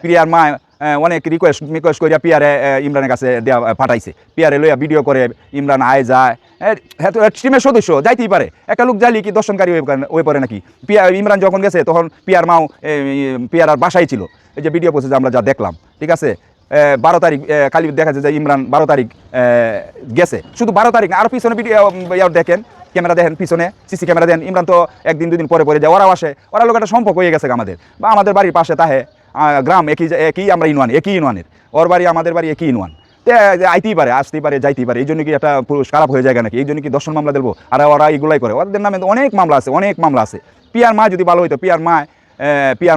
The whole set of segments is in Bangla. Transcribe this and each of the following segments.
প্রিয়ার মা অনেক রিকোয়েস্ট করিয়া পিয়ারে ইমরানের কাছে দেওয়া পাঠাইছে, পিয়ারে লইয়া ভিডিও করে ইমরান আয় যায়, হ্যাঁ তো টিমের সদস্য যাইতেই পারে, একটা লোক যাইলে কি দর্শনকারী হয়ে পড়ে নাকি? ইমরান যখন গেছে তখন পিয়ার মাও পিয়ার বাসায় ছিল, এই যে ভিডিও করছে যে আমরা যা দেখলাম, ঠিক আছে। 12 তারিখ কালি দেখা যায় যে ইমরান 12 তারিখ গেছে, শুধু 12 তারিখ না, আরও পিছনে ভিডিও দেখেন, ক্যামেরা দেখেন, পিছনে সিসি ক্যামেরা দেন, ইমরান তো একদিন দুদিন পরে যায়, ওরাও আসে, ওরা লোক একটা সম্পর্ক হয়ে গেছে আমাদের, বা আমাদের বাড়ির পাশে তাহে গ্রাম একই আমরা একই ইউনিয়নের, ওর বাড়ি আমাদের বাড়ি একই ইউনিয়ন, আইতেই পারে, আসতেই পারে, যাইতেই পারে, এই জন্য কি একটা পুরুষ খারাপ হয়ে যায় নাকি? এই জন্য কি দর্শন মামলা দেবো? আর ওরা এগুলাই করে, ওদের নামে অনেক মামলা আছে, অনেক মামলা আছে। পিয়ার মা যদি ভালো হইতো, পিয়ার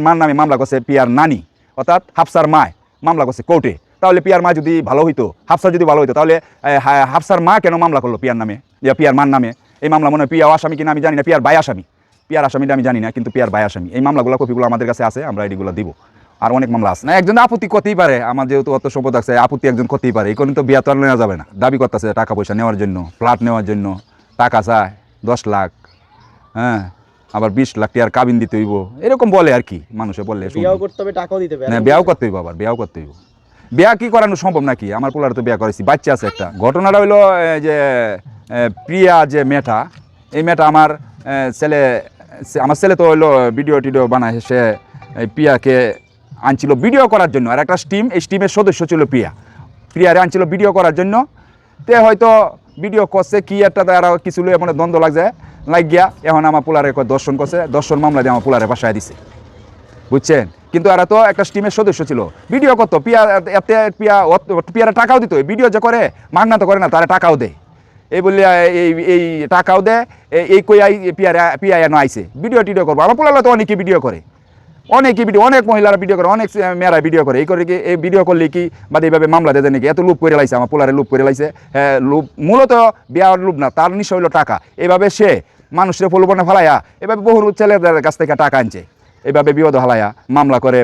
মার নামে মামলা করছে পিয়ার নানি, অর্থাৎ হাফসার মা মামলা করছে কোর্টে, তাহলে পিয়ার মা যদি ভালো হইতো, হাফসার যদি ভালো হইতো, তাহলে হাফসার মা কেন মামলা করলো পিয়ার নামে, পিয়ার মার নামে? এই মামলা মনে হয় পিয়া আসামি কিনা আমি জানি না, পিয়ার বাই আসামি, পিয়ার আসামিটা আমি জানি না, কিন্তু পিয়ার বাই আসামি। এই মামলাগুলো কপিগুলো আমাদের কাছে আছে, আমরা এগুলো দিব। আর অনেক মামলা আছে না, একজন আপত্তি করতেই পারে, আমার যেহেতু অত সম্পদ আছে, আপত্তি একজন করতেই পারে, এই কারণে তো বিয়া তো আর নেওয়া যাবে না। দাবি করতেছে টাকা পয়সা নেওয়ার জন্য, ফ্ল্যাট নেওয়ার জন্য টাকা চায় 10 লাখ, হ্যাঁ, আবার 20 লাখ টাকার কাবিন দিতে হইব, এরকম বলে আর কি, মানুষে বললে বিয়াও করতে হবে, টাকাও দিতে হবে, হ্যাঁ বিয়াও করতে হইব, আবার বিয়াও করতে হইব। বিয়া কি করানো সম্ভব নাকি? আমার পোলারে তো বিয়া করেছি, বাচ্চা আছে একটা। ঘটনাটা হইলো যে প্রিয়া যে মেয়েটা, এই মেয়েটা আমার ছেলে তো হইলো ভিডিও টিডিও বানায়, সে প্রিয়াকে আনছিল ভিডিও করার জন্য, আর একটা এই টিমের সদস্য ছিল প্রিয়ারে আনছিল ভিডিও করার জন্য। তে হয়তো ভিডিও করছে কি একটা, তারা কিছু লইয়া মানে দ্বন্দ্ব লাগিয়া এখন আমার পোলারে দর্শন করছে, দর্শন মামলা দিয়ে আমার পোলারে বাসায় দিছে, বুঝছেন? কিন্তু এরা তো একটা টিমের সদস্য ছিল, ভিডিও করতো, পিয়ারা টাকাও দিত, ভিডিও যে করে মাগনা তো করে না, তারা টাকাও দেয়, এই বললে এই টাকাও দেয়, এই কই পিয়া এনো আইসে ভিডিও টিডিও করবো। আমার পোলারা তো অনেকে ভিডিও করে, অনেক মহিলারা ভিডিও করে, অনেক মেয়েরা ভিডিও করে, এই করে কি এই ভিডিও করলে কি বা এইভাবে মামলা দেয় নাকি? এত লুপ করে লাইছে আমার পোলারে, লুপ করে লাইছে। হ্যাঁ, লুপ মূলত বিয়ার লুপ না, তার নিশ্চয় হইলো টাকা। এভাবে সে মানুষের প্রলোভনে ফেলাইয়া এভাবে বহু ছেলেদের কাছ থেকে টাকা আনছে, এইভাবে বিপদ হালাইয়া মামলা করে,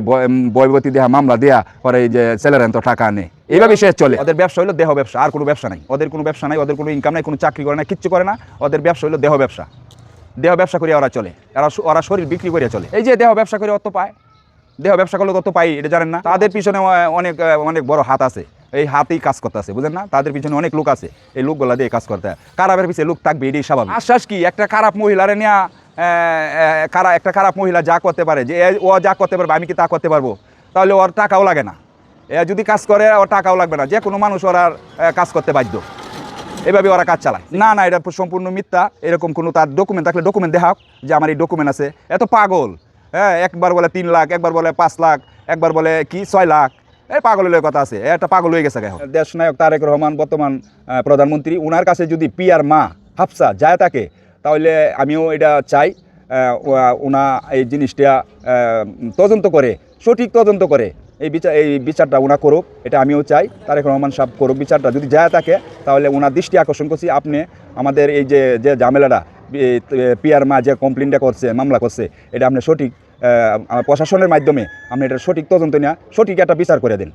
বয়বতী দেহা মামলা দেয়া পরে এই যে ছেলেরা তো টাকা আনে, এইভাবে সে চলে। ওদের ব্যবসা হইলো দেহ ব্যবসা, আর কোনো ব্যবসা নাই, ওদের কোনো ব্যবসা নাই, ওদের কোনো ইনকাম নাই, কোনো চাকরি করে না, কিচ্ছু করে না, ওদের ব্যবসা হইলো দেহ ব্যবসা। দেহ ব্যবসা করে ওরা চলে, ওরা শরীর বিক্রি করে চলে। এই যে দেহ ব্যবসা করে অত পায়, দেহ ব্যবসা করলে কত পাই এটা জানেন না? তাদের পিছনে অনেক অনেক বড় হাত আছে, এই হাতেই কাজ করতে আছে, বুঝেন না? তাদের পিছনে অনেক লোক আছে, এই লোকগুলা দিয়ে কাজ করতে হয়। খারাপের পিছনে লোক থাকবে, এটাই স্বাভাবিক। আশ্বাস কি একটা খারাপ মহিলারে নিয়ে একটা খারাপ মহিলা যা করতে পারে, যে ও যা করতে পারবে আমি কি তা করতে পারবো? তাহলে ওর টাকাও লাগে না, যদি কাজ করে ওর টাকাও লাগবে না, যে কোনো মানুষ ওরা কাজ করতে বাধ্য, এভাবে ওরা কাজ চালায়। না না, এটা সম্পূর্ণ মিথ্যা। এরকম কোনো তার ডকুমেন্ট থাকলে ডকুমেন্ট দেখাও যে আমার এই ডকুমেন্ট আছে। এত পাগল, হ্যাঁ, একবার বলে 3 লাখ, একবার বলে 5 লাখ, একবার বলে কি 6 লাখ, এই পাগলের কথা আছে, একটা পাগল হয়ে গেছে। দেশ নায়ক তারেক রহমান বর্তমান প্রধানমন্ত্রী, ওনার কাছে যদি পিয়ার মা হাফসা যায় থাকে, তাহলে আমিও এটা চাই ওনা এই জিনিসটা তদন্ত করে, সঠিক তদন্ত করে এই বিচারটা ওনা করুক, এটা আমিও চাই। তারেক রহমান সাহেব করুক বিচারটা, যদি যায় থাকে তাহলে ওনার দৃষ্টি আকর্ষণ করছি, আপনি আমাদের এই যে ঝামেলাটা, পিয়ার মা যে কমপ্লেনটা করছে, মামলা করছে, এটা আপনি সঠিক প্রশাসনের মাধ্যমে আপনি এটা সঠিক তদন্ত নিয়ে সঠিক একটা বিচার করে দিন।